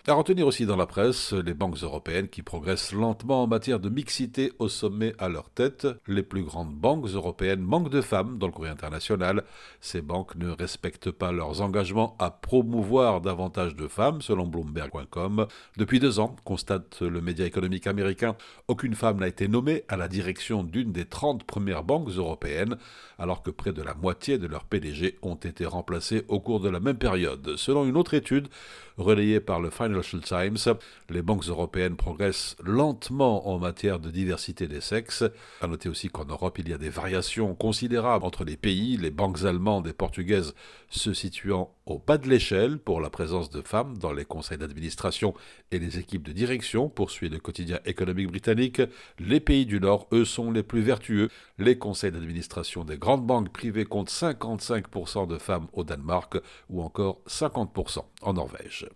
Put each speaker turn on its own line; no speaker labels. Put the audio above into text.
À retenir aussi dans la presse, les banques européennes qui progressent lentement en matière de mixité au sommet à leur tête. Les plus grandes banques européennes manquent de femmes dans le courrier international. Ces banques ne respectent pas leurs engagements à promouvoir davantage de femmes, selon Bloomberg.com. Depuis 2 ans, constate le média économique américain, aucune femme n'a été nommée à la direction d'une des 30 premières banques européennes, alors que près de la moitié de leurs PDG ont été remplacés au cours de la même période. Selon une autre étude, relayée par le Financial Times, les banques européennes progressent lentement en matière de diversité des sexes. À noter aussi qu'en Europe, il y a des variations considérables entre les pays, les banques allemandes et portugaises se situant au bas de l'échelle pour la présence de femmes dans les conseils d'administration et les équipes de direction, poursuit le quotidien économique britannique. Les pays du Nord, eux, sont les plus vertueux. Les conseils d'administration des grandes banques privées comptent 55% de femmes au Danemark ou encore 50% en Norvège.